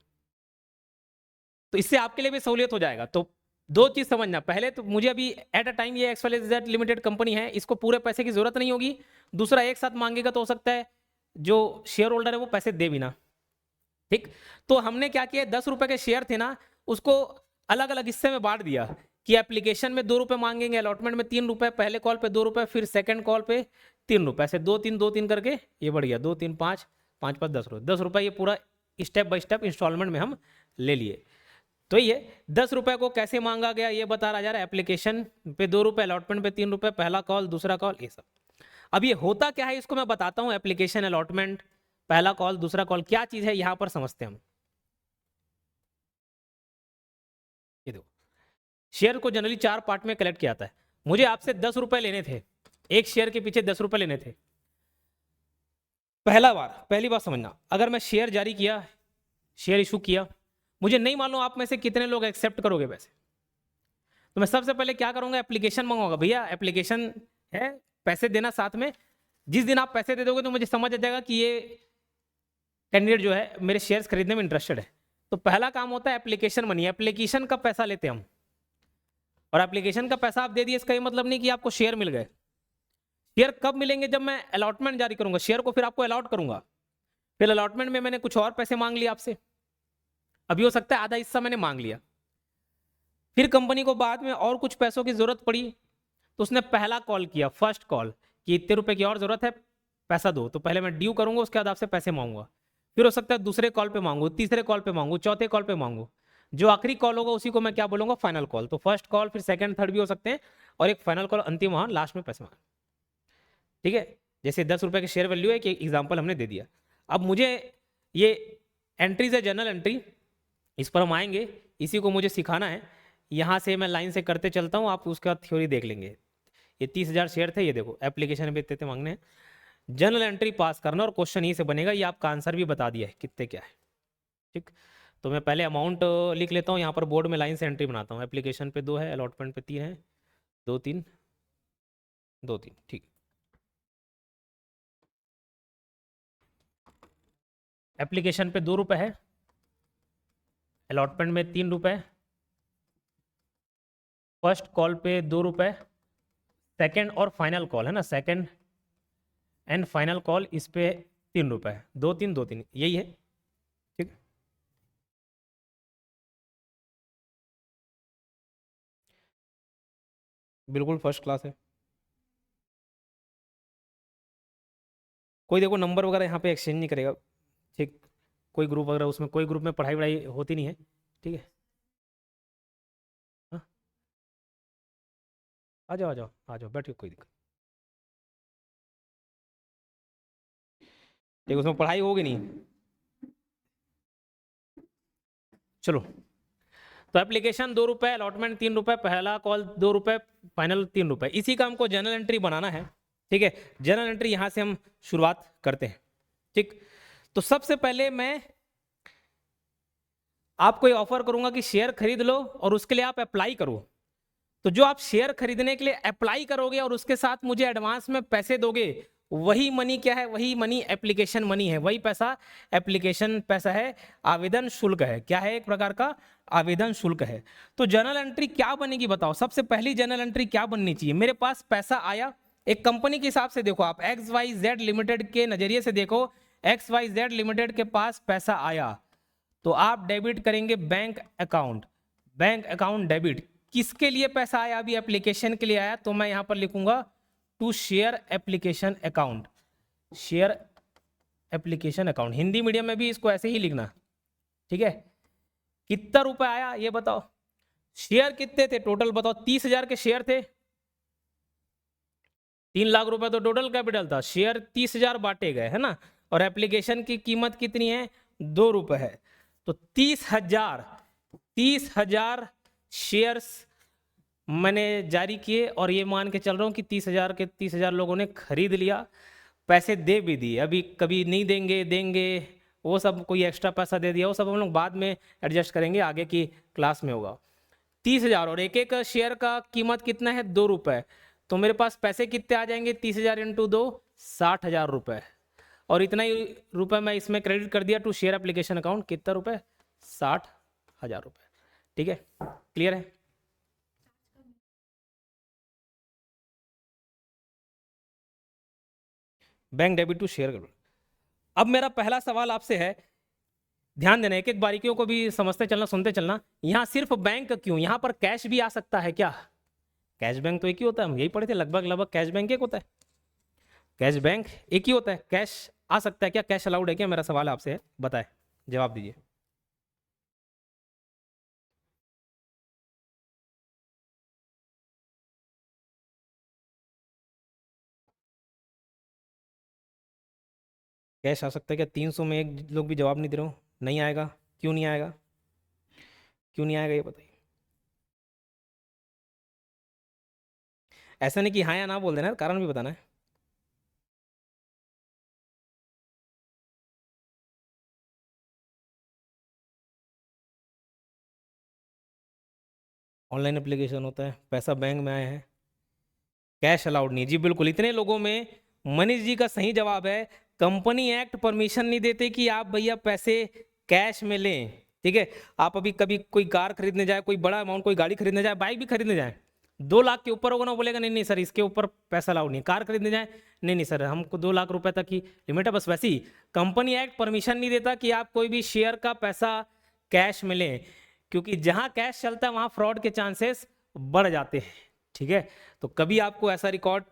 तो इससे आपके लिए भी सहूलियत हो जाएगा। तो दो चीज समझना, पहले तो मुझे अभी एट अ टाइम ये XYZ लिमिटेड कंपनी है, इसको पूरे पैसे की जरूरत नहीं होगी। दूसरा, एक साथ मांगेगा तो हो सकता है जो शेयर होल्डर है वो पैसे दे भी ना। ठीक, तो हमने क्या किया, 10 रुपए के शेयर थे ना, उसको अलग अलग हिस्से में बांट दिया कि एप्लीकेशन में 2 रुपए मांगेंगे, अलॉटमेंट में 3 रुपए, पहले कॉल पे 2 रुपए, फिर सेकंड कॉल पे 3 रुपए, ऐसे 2 3 करके ये बढ़ गया, 2 3 5 5 5 10 रुपए, 10 रुपए ये पूरा स्टेप बाय स्टेप इंस्टॉलमेंट में हम ले लिए। तो ये 10 रुपए को कैसे मांगा गया ये बता रहा जा रहा है, एप्लीकेशन पे 2 रुपए, अलॉटमेंट पे 3 रुपए, पहला कॉल दूसरा कॉल, ये सब। अब ये होता क्या है इसको मैं बताता हूं, एप्लीकेशन, अलॉटमेंट, पहला कॉल दूसरा कॉल क्या चीज है, यहां पर समझते हैं हम। ये देखो, शेयर को जनरली 4 पार्ट में कलेक्ट किया जाता है। मुझे आपसे 10 रुपए लेने थे, एक शेयर के पीछे 10 रुपए लेने थे। पहली बात समझना, अगर मैं शेयर जारी किया, शेयर इशू किया, मुझे नहीं मालूम आप में से कितने लोग एक्सेप्ट करोगे पैसे, तो मैं सबसे पहले क्या करूंगा, एप्लीकेशन मंगवाऊंगा, भैया एप्लीकेशन है, पैसे देना साथ में। जिस दिन आप पैसे दे दोगे तो मुझे समझ आ जाएगा कि ये कैंडिडेट जो है मेरे शेयर्स खरीदने में इंटरेस्टेड है। तो पहला काम होता है एप्लीकेशन मनी, एप्लीकेशन का पैसा लेते हैं हम। और एप्लीकेशन का पैसा आप दे दिए, इसका ये मतलब नहीं कि आपको शेयर मिल गए। शेयर कब मिलेंगे, जब मैं अलॉटमेंट जारी करूंगा, शेयर को फिर आपको अलॉट करूंगा, फिर अलॉटमेंट में मैंने कुछ और पैसे मांग लिए आपसे, अभी हो सकता है आधा हिस्सा मैंने मांग लिया, फिर कंपनी को बाद में और कुछ पैसों की जरूरत पड़ी, तो उसने पहला कॉल किया, फर्स्ट कॉल, कि इतने रुपए की और जरूरत है, पैसा दो, तो पहले मैं ड्यू करूंगा, उसके बाद आपसे पैसे मांगूंगा, फिर हो सकता है दूसरे कॉल पे मांगू, तीसरे कॉल पे मांगू, चौथे कॉल पे मांगू, जो आखिरी कॉल होगा उसी को मैं क्या बोलूंगा, फाइनल कॉल। तो फर्स्ट कॉल, फिर सेकंड थर्ड भी हो सकते हैं, और एक फाइनल कॉल, अंतिम वहां लास्ट में पैसे मांगे। ठीक है, जैसे 10 रुपए की शेयर वैल्यू है कि एग्जाम्पल हमने दे दिया। अब मुझे ये एंट्रीज है, जनरल एंट्री, इस पर हम आएंगे, इसी को मुझे सिखाना है। यहाँ से मैं लाइन से करते चलता हूँ, आप उसका थ्योरी देख लेंगे। ये 30,000 शेयर थे, ये देखो एप्लीकेशन पे इतने मांगने हैं, जनरल एंट्री पास करना, और क्वेश्चन यहीं से बनेगा, ये आपका आंसर भी बता दिया है कितने क्या है। ठीक, तो मैं पहले अमाउंट लिख लेता हूँ, यहाँ पर बोर्ड में लाइन से एंट्री बनाता हूँ। एप्लीकेशन पे 2 है, अलॉटमेंट पे 3 है, 2 3 2 3, ठीक। एप्लीकेशन पे 2 रुपए है, अलॉटमेंट में 3 रुपए, फर्स्ट कॉल पे 2 रुपए, सेकंड और फाइनल कॉल है ना, सेकंड एंड फाइनल कॉल, इस पे 3 रुपए, 2 3 2 3, यही है। ठीक, बिल्कुल फर्स्ट क्लास है। कोई देखो नंबर वगैरह यहाँ पे एक्सचेंज नहीं करेगा, ठीक, कोई ग्रुप वगैरह, उसमें कोई ग्रुप में पढ़ाई वढ़ाई होती नहीं है, ठीक है। हाँ, आ जाओ आ जाओ आ जाओ, बैठो, कोई दिक्कत, ठीक, उसमें पढ़ाई होगी नहीं। चलो, तो एप्लीकेशन 2 रुपये, अलॉटमेंट 3 रुपये, पहला कॉल 2 रुपये, फाइनल 3 रुपये, इसी काम को जर्नल एंट्री बनाना है, ठीक है। जर्नल एंट्री यहाँ से हम शुरुआत करते हैं, ठीक। तो सबसे पहले मैं आपको ये ऑफर करूंगा कि शेयर खरीद लो और उसके लिए आप अप्लाई करो। तो जो आप शेयर खरीदने के लिए अप्लाई करोगे और उसके साथ मुझे एडवांस में पैसे दोगे, वही मनी क्या है, वही मनी एप्लीकेशन मनी है, वही पैसा एप्लीकेशन पैसा है, आवेदन शुल्क है, क्या है, एक प्रकार का आवेदन शुल्क है। तो जर्नल एंट्री क्या बनेगी बताओ, सबसे पहली जर्नल एंट्री क्या बननी चाहिए, मेरे पास पैसा आया, एक कंपनी के हिसाब से देखो, आप XYZ लिमिटेड के नजरिए से देखो, XYZ लिमिटेड के पास पैसा आया, तो आप डेबिट करेंगे bank account, bank account debit. किसके लिए पैसा आया, अभी एप्लीकेशन के लिए आया, तो मैं यहां पर लिखूंगा to share application account, share application account, Hindi medium में भी इसको ऐसे ही लिखना, ठीक है। कितना रुपए आया ये बताओ, शेयर कितने थे टोटल बताओ, 30,000 के शेयर थे, 3 लाख रुपए तो टोटल कैपिटल था, शेयर 30,000 बांटे गए, है ना, और एप्लीकेशन की कीमत कितनी है, 2 रुपए है, तो 30,000 शेयर्स मैंने जारी किए, और ये मान के चल रहा हूँ कि 30,000 लोगों ने खरीद लिया, पैसे दे भी दिए, अभी कभी नहीं देंगे, देंगे, वो सब कोई एक्स्ट्रा पैसा दे दिया, वो सब हम लोग बाद में एडजस्ट करेंगे, आगे की क्लास में होगा। 30,000 और एक एक शेयर का कीमत कितना है, 2 रुपए, तो मेरे पास पैसे कितने आ जाएंगे, 30,000 इंटू 2, 60,000 रुपए, और इतना ही रुपए मैं इसमें क्रेडिट कर दिया टू शेयर एप्लीकेशन अकाउंट, कितना रुपए, 60,000 रुपए, ठीक है, क्लियर है। Bank debit to share. अब मेरा पहला सवाल आपसे है, ध्यान देना, एक एक बारीकियों को भी समझते चलना, सुनते चलना, यहां सिर्फ बैंक क्यों, यहां पर कैश भी आ सकता है क्या, कैश बैंक तो एक ही होता है, हम यही पढ़े थे लगभग लगभग, कैश बैंक एक होता है, कैश बैंक एक ही होता है, कैश आ सकता है क्या, कैश अलाउड है क्या, मेरा सवाल आपसे है, बताए, जवाब दीजिए। कैश आ सकता है क्या, 300 में एक लोग भी जवाब नहीं दे रहे हो, नहीं आएगा, क्यों नहीं आएगा, क्यों नहीं आएगा ये बताइए, ऐसा नहीं कि हाँ या ना बोल देना, कारण भी बताना है। ऑनलाइन एप्लीकेशन होता है, पैसा बैंक में आया है, कैश अलाउड नहीं, जी बिल्कुल, इतने लोगों में मनीष जी का सही जवाब है, कंपनी एक्ट परमिशन नहीं देते कि आप भैया पैसे कैश में लें, ठीक है। आप अभी कभी कोई कार खरीदने जाए, कोई बड़ा अमाउंट, कोई गाड़ी खरीदने जाए, बाइक भी खरीदने जाए, 2 लाख के ऊपर होगा ना, बोलेगा नहीं नहीं सर इसके ऊपर पैसा अलाउड नहीं, कार खरीदने जाए, नहीं नहीं सर हमको 2 लाख रुपए तक ही लिमिट है, बस वैसे ही कंपनी एक्ट परमिशन नहीं देता कि आप कोई भी शेयर का पैसा कैश में लें, क्योंकि जहां कैश चलता है वहां फ्रॉड के चांसेस बढ़ जाते हैं, ठीक है। तो कभी आपको ऐसा रिकॉर्ड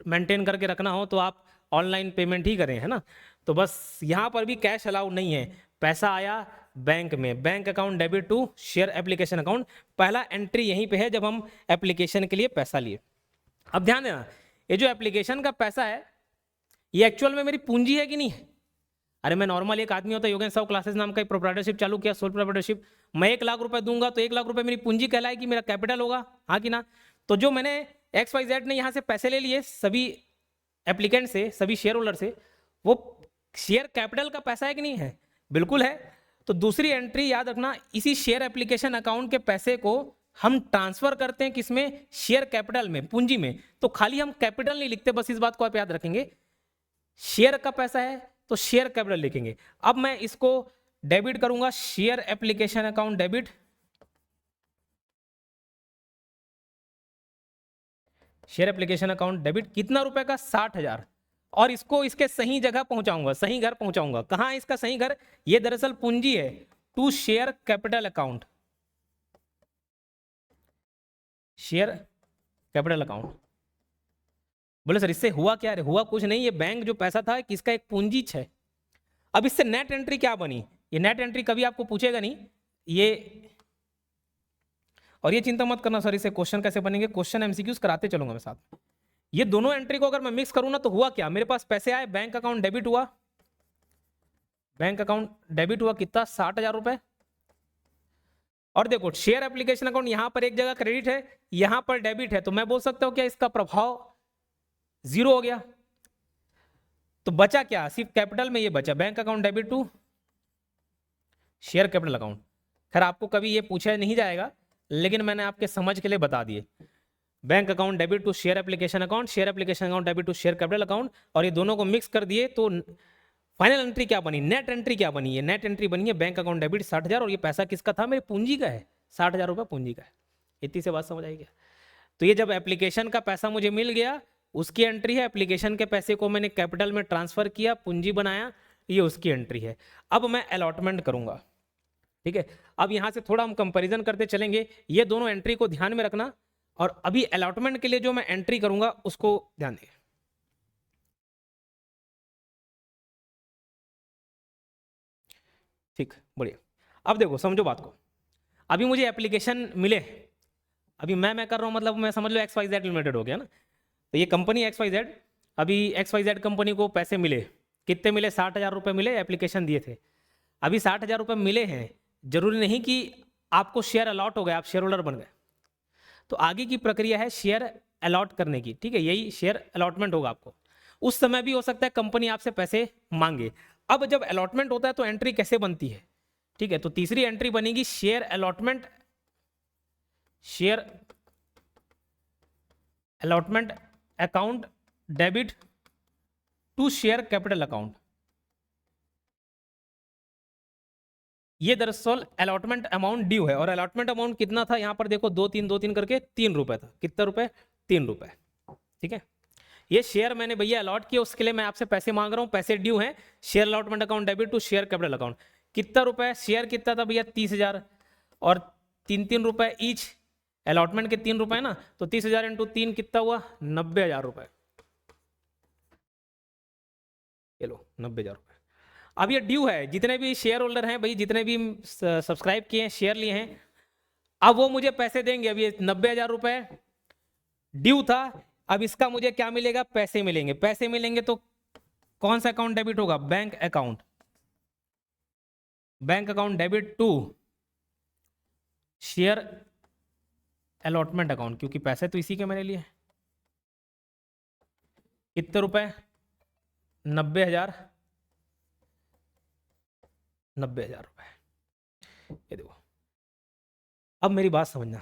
मेंटेन करके रखना हो तो आप ऑनलाइन पेमेंट ही करें, है ना। तो बस यहाँ पर भी कैश अलाउड नहीं है, पैसा आया बैंक में, bank account debit to share application account, पहला एंट्री यहीं पे है जब हम एप्लीकेशन के लिए पैसा लिए। अब ध्यान देना, ये जो एप्लीकेशन का पैसा है, ये एक्चुअल में मेरी पूंजी है कि नहीं है, अरे मैं नॉर्मल एक आदमी होता, योगेश साहु क्लासेस नाम का एक प्रोप्राइटरशिप चालू किया, सोल प्रोप्राइटरशिप, मैं 1 लाख रुपए दूंगा तो 1 लाख रुपए मेरी पूंजी कहलाएगी, मेरा कैपिटल होगा, हाँ कि ना। तो जो मैंने XYZ ने यहाँ से पैसे ले लिए सभी एप्लीकेंट से, सभी शेयर होल्डर से, वो शेयर कैपिटल का पैसा है कि नहीं है, बिल्कुल है। तो दूसरी एंट्री याद रखना, इसी शेयर एप्लीकेशन अकाउंट के पैसे को हम ट्रांसफर करते हैं किसमें, शेयर कैपिटल में, पूंजी में, तो खाली हम कैपिटल नहीं लिखते, बस इस बात को आप याद रखेंगे, शेयर का पैसा है तो शेयर कैपिटल लिखेंगे। अब मैं इसको डेबिट करूंगा, share application account debit, share application account debit, कितना रुपए का, 60,000, और इसको इसके सही जगह पहुंचाऊंगा, सही घर पहुंचाऊंगा, कहां इसका सही घर, ये दरअसल पूंजी है, to share capital account, share capital account, बोले सर इससे हुआ क्या? अरे हुआ कुछ नहीं, ये बैंक जो पैसा था किसका, एक पूंजी है। अब इससे नेट एंट्री क्या बनी? ये नेट एंट्री कभी आपको पूछेगा नहीं ये, और ये चिंता मत करना सर इससे क्वेश्चन कैसे बनेंगे, क्वेश्चन एमसीक्यूज कराते चलूंगा मैं साथ में। ये दोनों एंट्री को अगर मैं मिक्स करूं ना तो हुआ क्या, मेरे पास पैसे आए, बैंक अकाउंट डेबिट हुआ, बैंक अकाउंट डेबिट हुआ कितना, 60,000 रुपए। और देखो शेयर एप्लीकेशन अकाउंट यहां पर एक जगह क्रेडिट है, यहां पर डेबिट है, तो मैं बोल सकता हूं क्या इसका प्रभाव 0 हो गया। तो बचा क्या, सिर्फ कैपिटल में ये बचा, bank account debit to share capital account. खैर आपको कभी ये पूछा नहीं जाएगा, लेकिन मैंने आपके समझ के लिए बता दिए। Bank account debit to share application account, share application account debit to share capital account, और ये दोनों को मिक्स कर दिए तो फाइनल एंट्री क्या बनी, नेट एंट्री क्या बनी है, नेट एंट्री बनी है बैंक अकाउंट डेबिट 60,000, और ये पैसा किसका था, मेरी पूंजी का है, 60,000 रुपये पूंजी का है। इतनी से बात समझ आई क्या? तो ये जब एप्लीकेशन का पैसा मुझे मिल गया उसकी एंट्री है, एप्लीकेशन के पैसे को मैंने कैपिटल में ट्रांसफर किया, पूंजी बनाया, ये उसकी एंट्री है। अब मैं अलॉटमेंट करूंगा, ठीक है। अब यहां से थोड़ा हम कंपैरिजन करते चलेंगे, ये दोनों एंट्री को ध्यान में रखना, और अभी अलॉटमेंट के लिए जो मैं एंट्री करूंगा उसको ध्यान दें। ठीक, बढ़िया। अब देखो समझो बात को, अभी मुझे एप्लीकेशन मिले, अभी मैं कर रहा हूं, मतलब मैं समझ लो XYZ लिमिटेड हो गया ना, तो ये कंपनी XYZ, अभी XYZ कंपनी को पैसे मिले, कितने मिले, 60,000 रुपये मिले, एप्लीकेशन दिए थे। अभी 60,000 रुपये मिले हैं, जरूरी नहीं कि आपको शेयर अलॉट हो गए, आप शेयर होल्डर बन गए, तो आगे की प्रक्रिया है शेयर अलॉट करने की, ठीक है, यही शेयर अलॉटमेंट होगा आपको। उस समय भी हो सकता है कंपनी आपसे पैसे मांगे। अब जब अलॉटमेंट होता है तो एंट्री कैसे बनती है, ठीक है, तो तीसरी एंट्री बनेगी share allotment, share allotment account debit to share capital account. ये दरअसल अलॉटमेंट अमाउंट ड्यू है, और अलॉटमेंट अमाउंट कितना था, यहां पर देखो 2 3 करके 3 रुपए था, कितना रुपए, 3 रुपए, ठीक है। ये शेयर मैंने भैया अलॉट किया, उसके लिए मैं आपसे पैसे मांग रहा हूं, पैसे ड्यू हैं, share allotment account debit to share capital account. कितना रुपए, शेयर कितना था भैया 30,000, और 3 रुपए ईच, अलॉटमेंट के 3 रुपए ना, तो 30,000 इंटू 3 कितना हुआ, 90,000 रुपए। ये लो 90,000 रुपए। अब ये ड्यू है, जितने भी शेयर होल्डर हैं भाई, जितने भी सब्सक्राइब किए हैं, शेयर लिए हैं, अब वो मुझे पैसे देंगे। अब ये 90,000 रुपए ड्यू था, अब इसका मुझे क्या मिलेगा, पैसे मिलेंगे। पैसे मिलेंगे तो कौन सा अकाउंट डेबिट होगा, bank account, bank account debit to share allotment account, क्योंकि पैसे तो इसी के मैंने लिए। कितने रुपए, 90,000, 90,000 रुपए। ये देखो, अब मेरी बात समझना,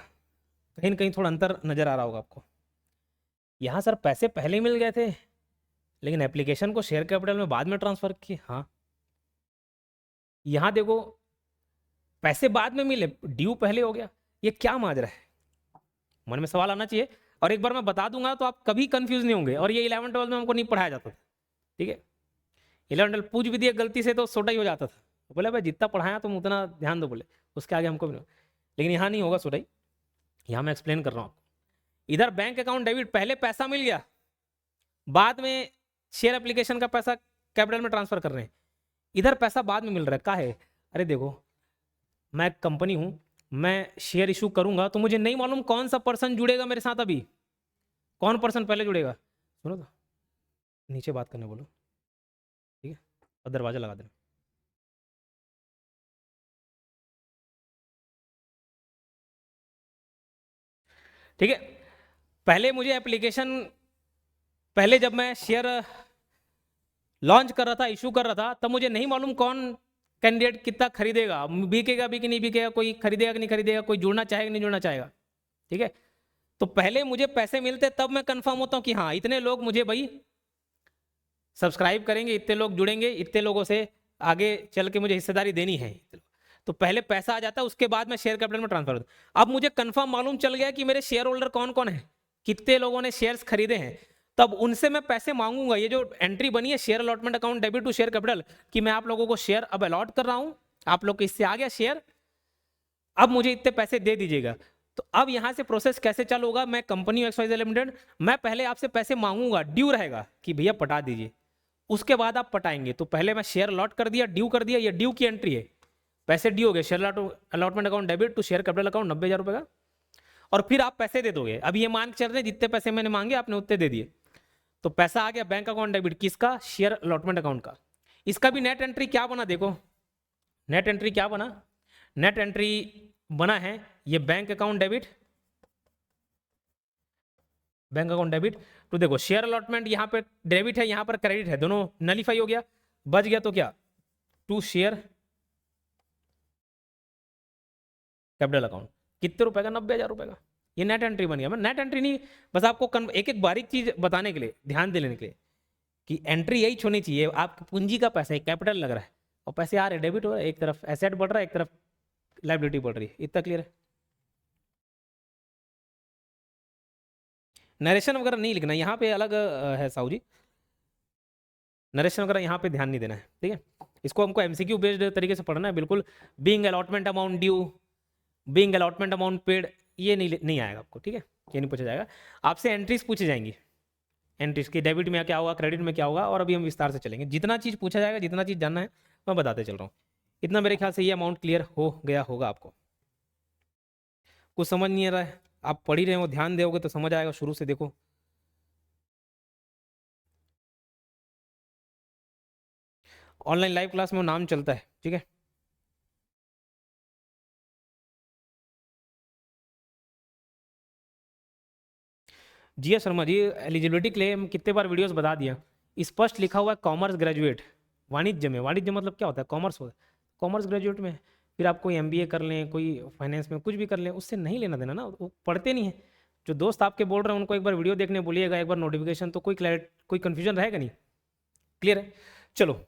कहीं ना कहीं थोड़ा अंतर नजर आ रहा होगा आपको। यहां सर पैसे पहले मिल गए थे, लेकिन एप्लीकेशन को शेयर कैपिटल में बाद में ट्रांसफर किए। हाँ, यहां देखो पैसे बाद में मिले, ड्यू पहले हो गया, ये क्या माजरा है, मन में सवाल आना चाहिए। और एक बार मैं बता दूंगा तो आप कभी कंफ्यूज नहीं होंगे, और ये 11 12 में हमको नहीं पढ़ाया जाता था, ठीक है। 11 12 पूछ भी दिया गलती से तो सोटा ही हो जाता था, बोले भाई जितना पढ़ाया तुम उतना ध्यान दो, बोले उसके आगे हमको भी नहीं। लेकिन यहाँ नहीं होगा सोटा ही, यहाँ मैं एक्सप्लेन कर रहा हूँ आपको। इधर बैंक अकाउंट डेबिट, पहले पैसा मिल गया, बाद में शेयर एप्लीकेशन का पैसा कैपिटल में ट्रांसफर कर रहे हैं। इधर पैसा बाद में मिल रहा है, का है, अरे देखो मैं कंपनी हूं, मैं शेयर इशू करूंगा तो मुझे नहीं मालूम कौन सा पर्सन जुड़ेगा मेरे साथ, अभी कौन पर्सन पहले जुड़ेगा। सुनो तो, नीचे बात करने बोलो, ठीक है, और दरवाजा लगा देना। ठीक है, पहले मुझे एप्लीकेशन, पहले जब मैं शेयर लॉन्च कर रहा था, इशू कर रहा था, तब मुझे नहीं मालूम कौन कैंडिडेट कितना खरीदेगा, बिकेगा भी कि नहीं बिकेगा, कोई खरीदेगा कि नहीं खरीदेगा, कोई जुड़ना चाहेगा नहीं जुड़ना चाहेगा, ठीक है। तो पहले मुझे पैसे मिलते तब मैं कंफर्म होता हूं कि हाँ इतने लोग मुझे भाई सब्सक्राइब करेंगे, इतने लोग जुड़ेंगे, इतने लोगों से आगे चल के मुझे हिस्सेदारी देनी है। तो पहले पैसा आ जाता है, उसके बाद मैं शेयर कैपिटल में ट्रांसफर होता हूं। अब मुझे कंफर्म मालूम चल गया कि मेरे शेयर होल्डर कौन कौन है, कितने लोगों ने शेयर्स खरीदे हैं, तब उनसे मैं पैसे मांगूंगा। ये जो एंट्री बनी है share allotment account debit to share capital, कि मैं आप लोगों को शेयर अब अलॉट कर रहा हूं, आप लोग को इससे आ गया शेयर, अब मुझे इतने पैसे दे दीजिएगा। तो अब यहां से प्रोसेस कैसे चालू होगा, मैं कंपनी XYZ लिमिटेड, मैं पहले आपसे पैसे मांगूंगा, ड्यू रहेगा कि भैया पटा दीजिए, उसके बाद आप पटाएंगे। तो पहले मैं शेयर अलॉट कर दिया, ड्यू कर दिया, ये ड्यू की एंट्री है, पैसे ड्यू हो गए, share allotment account debit to share capital account 90,000 रुपए का, और फिर आप पैसे दे दोगे। अब ये मान के चल रहे हैं जितने पैसे मैंने मांगे आपने उतने दे दिए, तो पैसा आ गया बैंक अकाउंट डेबिट, किसका, शेयर अलॉटमेंट अकाउंट का। इसका भी नेट एंट्री क्या बना, देखो नेट एंट्री क्या बना, नेट एंट्री बना है ये bank account debit, bank account debit तो देखो शेयर अलॉटमेंट यहाँ पर डेबिट है, यहाँ पर क्रेडिट है, दोनों नलीफाई हो गया, बच गया तो क्या, टू शेयर कैपिटल अकाउंट, कितने रुपए का, 90,000 रुपए का। ये नेट एंट्री बन गया। मैं नेट एंट्री नहीं, बस आपको एक एक बारीक चीज बताने के लिए, ध्यान देने के लिए कि एंट्री यही होनी चाहिए, आपकी पूंजी का पैसा है, कैपिटल लग रहा है और पैसे आ रहे हैं, डेबिट हो रहा है, एक तरफ एसेट बढ़ रहा है, एक तरफ लाइबिलिटी बढ़ रही है। इतना क्लियर है। नरेशन वगैरह नहीं लिखना यहाँ पे, अलग है साहू जी, नरेशन वगैरह यहाँ पे ध्यान नहीं देना है, ठीक है। इसको हमको एमसीक्यू बेस्ड तरीके से पढ़ना है बिल्कुल। Being allotment amount due, being allotment amount paid, ये नहीं आएगा आपको, ठीक है, ये नहीं पूछा जाएगा आपसे। एंट्रीज पूछी जाएंगी, एंट्रीज की डेबिट में क्या होगा, क्रेडिट में क्या होगा, और अभी हम विस्तार से चलेंगे, जितना चीज़ पूछा जाएगा, जितना चीज़ जानना है मैं बताते चल रहा हूँ। इतना मेरे ख्याल से ये अमाउंट क्लियर हो गया होगा आपको। कुछ समझ नहीं आ रहा है, आप पढ़ ही रहे हो, ध्यान दोगे तो समझ आएगा, शुरू से देखो। ऑनलाइन लाइव क्लास में नाम चलता है, ठीक है। जी शर्मा जी, एलिजिबिलिटी क्लेम कितने बार वीडियोस बता दिया, स्पष्ट लिखा हुआ है कॉमर्स ग्रेजुएट, वाणिज्य में, वाणिज्य मतलब क्या होता है, कॉमर्स होता है, कॉमर्स ग्रेजुएट में। फिर आप कोई MBA कर लें, कोई फाइनेंस में कुछ भी कर लें, उससे नहीं लेना देना ना, वो पढ़ते नहीं है। जो दोस्त आपके बोल रहे हैं उनको एक बार वीडियो देखने बोलिएगा, एक बार नोटिफिकेशन, तो कोई कन्फ्यूजन रहेगा नहीं। क्लियर है। चलो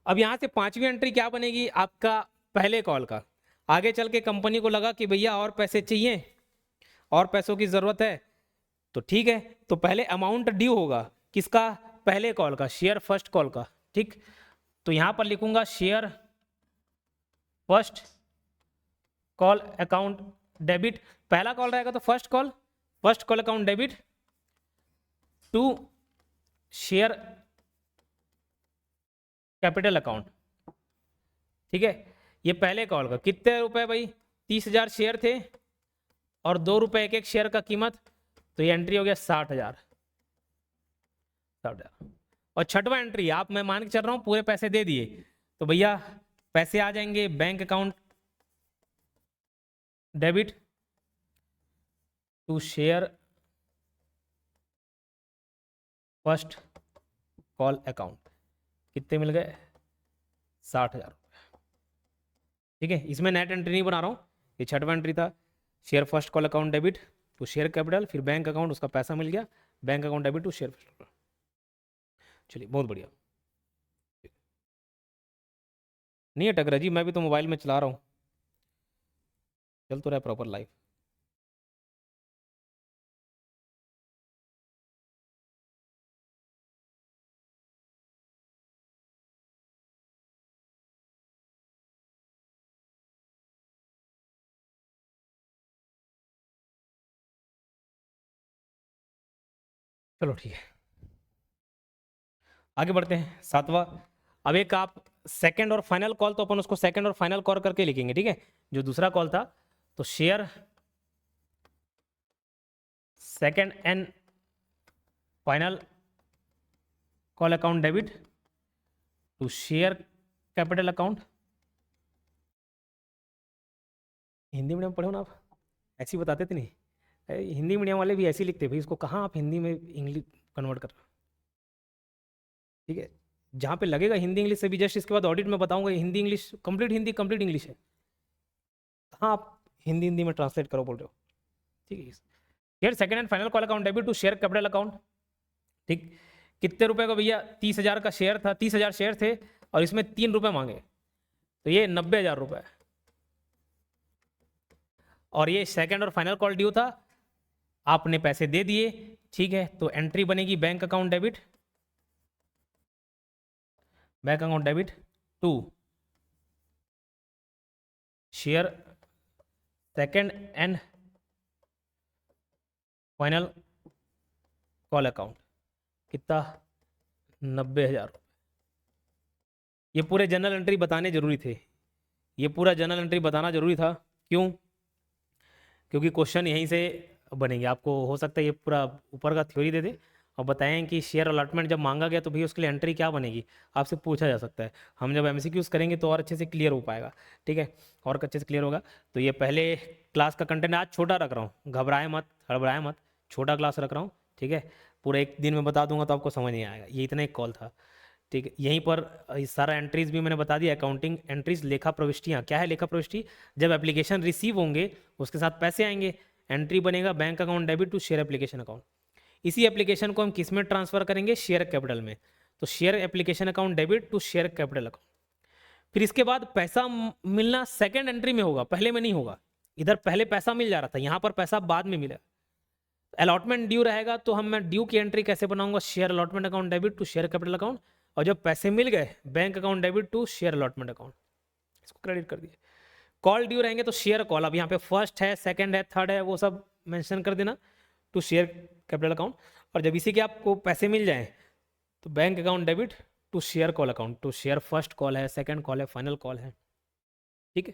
अब यहाँ से पांचवी एंट्री क्या बनेगी, आपका पहले कॉल का। आगे चल के कंपनी को लगा कि भैया और पैसे चाहिए, और पैसों की ज़रूरत है, तो ठीक है, तो पहले अमाउंट ड्यू होगा, किसका, पहले कॉल का, शेयर फर्स्ट कॉल का, ठीक। तो यहां पर लिखूंगा share first call account debit, पहला कॉल रहेगा तो first call account debit to share capital account, ठीक है। ये पहले कॉल का कितने रुपए भाई, 30,000 शेयर थे और 2 रुपए एक एक शेयर का कीमत, तो ये एंट्री हो गया 60,000। और छठवां एंट्री, आप मैं मान के चल रहा हूं पूरे पैसे दे दिए, तो भैया पैसे आ जाएंगे bank account debit to share first call account, कितने मिल गए, 60,000 रुपये, ठीक है। इसमें नेट एंट्री नहीं बना रहा हूं, ये छठवां एंट्री था, share first call account debit to share capital, फिर बैंक अकाउंट, उसका पैसा मिल गया, bank account debit to share first. चलिए बहुत बढ़िया। नहीं अटक रहा जी, मैं भी तो मोबाइल में चला रहा हूँ, चल तो रहा है प्रॉपर लाइव। चलो ठीक है, आगे बढ़ते हैं। सातवां, अब एक आप सेकंड और फाइनल कॉल, तो अपन उसको सेकंड और फाइनल कॉल करके लिखेंगे, ठीक है। जो दूसरा कॉल था, तो share second and final call account debit to share capital account. Hindi medium पढ़े हो ना आप, ऐसी बताते थे नहीं, हिंदी मीडियम वाले भी ऐसे लिखते भाई, इसको कहाँ आप हिंदी में इंग्लिश कन्वर्ट कर रहे हो, ठीक है। जहाँ पे लगेगा हिंदी इंग्लिश से भी, जस्ट इसके बाद ऑडिट में बताऊंगा हिंदी इंग्लिश कंप्लीट इंग्लिश है, कहाँ आप हिंदी हिंदी में ट्रांसलेट करो बोल रहे हो, ठीक है। Share second and final call account debit to share capital account, ठीक। कितने रुपए का भैया, 30,000 का शेयर था, 30,000 शेयर थे और इसमें 3 रुपए मांगे, तो ये 90,000 रुपए, और ये सेकंड और फाइनल कॉल ड्यू था, आपने पैसे दे दिए, ठीक है। तो एंट्री बनेगी bank account debit, bank account debit to share second and final call account कितना, 90,000। ये पूरे जर्नल एंट्री बताने जरूरी थे, ये पूरा जर्नल एंट्री बताना जरूरी था। क्यों? क्योंकि क्वेश्चन यहीं से बनेंगे। आपको हो सकता है ये पूरा ऊपर का थ्योरी दे दे और बताएं कि शेयर अलॉटमेंट जब मांगा गया तो भैया उसके लिए एंट्री क्या बनेगी, आपसे पूछा जा सकता है। हम जब एमसीक्यूज करेंगे तो और अच्छे से क्लियर हो पाएगा, ठीक है, और अच्छे से क्लियर होगा। तो ये पहले क्लास का कंटेंट आज छोटा रख रहा हूँ, घबराए मत, हड़बड़ाए मत, छोटा क्लास रख रहा हूँ, ठीक है। पूरा एक दिन में बता दूंगा तो आपको समझ नहीं आएगा, ये इतना एक कॉल था, ठीक है। यहीं पर ये सारा एंट्रीज भी मैंने बता दिया, अकाउंटिंग एंट्रीज, लेखा प्रविष्टियाँ क्या है। लेखा प्रविष्टि जब एप्लीकेशन रिसीव होंगे उसके साथ पैसे आएंगे, एंट्री बनेगा bank account debit to share application account. इसी एप्लीकेशन को हम किस में ट्रांसफर करेंगे, शेयर कैपिटल में। तो share application account debit to share capital account. फिर इसके बाद पैसा मिलना सेकेंड एंट्री में होगा, पहले में नहीं होगा। इधर पहले पैसा मिल जा रहा था, यहाँ पर पैसा बाद में मिलेगा। अलॉटमेंट ड्यू रहेगा तो हम मैं ड्यू की एंट्री कैसे बनाऊंगा, share allotment account debit to share capital account. और जब पैसे मिल गए bank account debit to share allotment account, इसको क्रेडिट कर दिए। कॉल ड्यू रहेंगे तो शेयर कॉल, अब यहाँ पे फर्स्ट है, सेकंड है, थर्ड है, वो सब मेंशन कर देना टू शेयर कैपिटल अकाउंट। और जब इसी के आपको पैसे मिल जाएं तो bank account debit to share call account, to share first call है, सेकंड कॉल है, फाइनल कॉल है, ठीक है।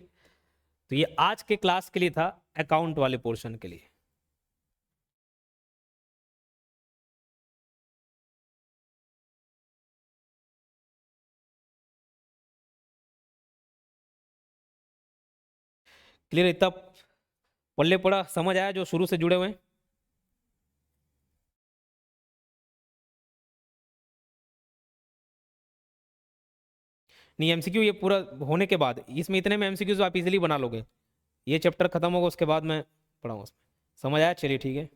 तो ये आज के क्लास के लिए था, अकाउंट वाले पोर्शन के लिए। क्लियर? इतना पल्ले पड़ा, समझ आया जो शुरू से जुड़े हुए हैं? नहीं, एमसीक्यू ये पूरा होने के बाद, इसमें इतने में एमसीक्यूज आप इजीली बना लोगे। ये चैप्टर खत्म होगा उसके बाद मैं पढ़ाऊंगा उसमें। समझ आया? चलिए ठीक है।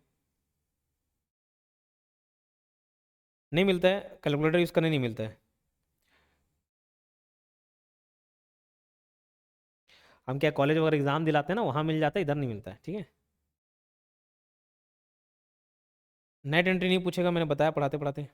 नहीं मिलता है, कैलकुलेटर यूज़ करने नहीं मिलता है। हम क्या कॉलेज वगैरह एग्जाम दिलाते हैं ना, वहाँ मिल जाता है, इधर नहीं मिलता है, ठीक है। नेट एंट्री नहीं पूछेगा, मैंने बताया पढ़ाते पढ़ाते।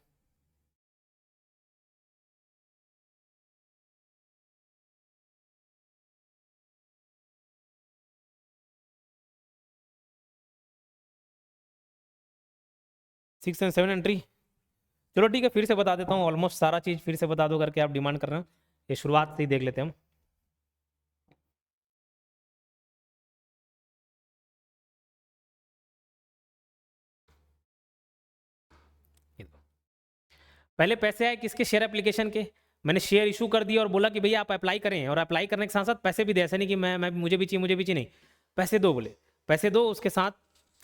6 एंड 7 एंट्री। चलो ठीक है, फिर से बता देता हूँ, ऑलमोस्ट सारा चीज़ फिर से बता दो करके आप डिमांड कर रहे हैं। ये शुरुआत से ही देख लेते हैं हम। ये दो। पहले पैसे आए किसके, शेयर एप्लीकेशन के। मैंने शेयर इशू कर दिया और बोला कि भैया आप अप्लाई करें, और अप्लाई करने के साथ साथ पैसे भी दे। ऐसा नहीं कि मैं मुझे भी चाहिए, मुझे भी चाहिए, नहीं, पैसे दो बोले। पैसे दो, उसके साथ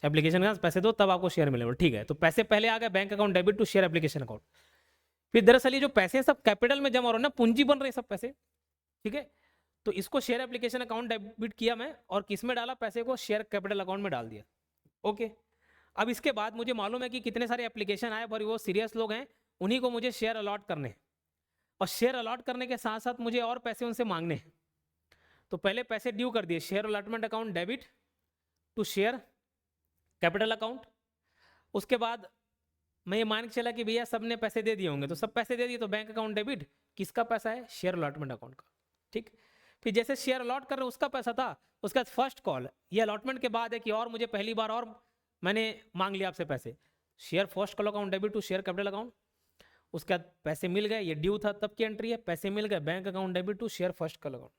एप्लीकेशन के साथ पैसे दो, तब आपको शेयर मिलेगा, ठीक है। तो पैसे पहले आ गए, bank account debit to share application account. फिर दरअसल ये जो पैसे सब कैपिटल में जमा हो रहे हैं ना, पूंजी बन रहे सब पैसे, ठीक है। तो इसको शेयर एप्लीकेशन अकाउंट डेबिट किया मैं, और किस में डाला पैसे को, शेयर कैपिटल अकाउंट में डाल दिया, ओके। अब इसके बाद मुझे मालूम है कि कितने सारे एप्लीकेशन आए, पर वो सीरियस लोग हैं, उन्हीं को मुझे शेयर अलॉट करने, और शेयर अलॉट करने के साथ साथ मुझे और पैसे उनसे मांगने। तो पहले पैसे ड्यू कर दिए, share allotment account debit to share capital account. उसके बाद मैं ये मान के चला कि भैया सब ने पैसे दे दिए होंगे, तो सब पैसे दे दिए, तो बैंक अकाउंट डेबिट, किसका पैसा है, शेयर अलॉटमेंट अकाउंट का, ठीक। फिर जैसे शेयर अलॉट कर रहे उसका पैसा था, उसके बाद फर्स्ट कॉल, ये अलॉटमेंट के बाद है कि और मुझे पहली बार और मैंने मांग लिया आपसे पैसे, share first call account debit to share capital account. उसके बाद पैसे मिल गए, ये ड्यू था तब की एंट्री है, पैसे मिल गए, bank account debit to share first call account,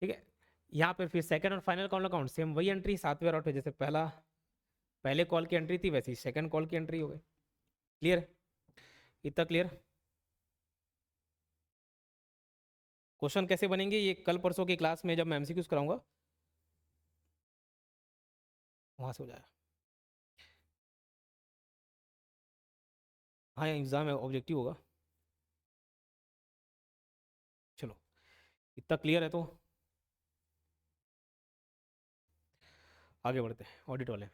ठीक है। यहाँ पे फिर सेकंड और फाइनल कॉल अकाउंट, सेम वही एंट्री, 7वें और 8वें, जैसे पहले कॉल की एंट्री थी वैसी सेकंड कॉल की एंट्री हो गई। क्लियर? इतना क्लियर? क्वेश्चन कैसे बनेंगे ये कल परसों की क्लास में जब मैं एमसीक्यूज कराऊंगा वहां से हो जाएगा। हाँ, एग्जाम है, ऑब्जेक्टिव होगा। चलो, इतना क्लियर है तो आगे बढ़ते हैं ऑडिट वाले में।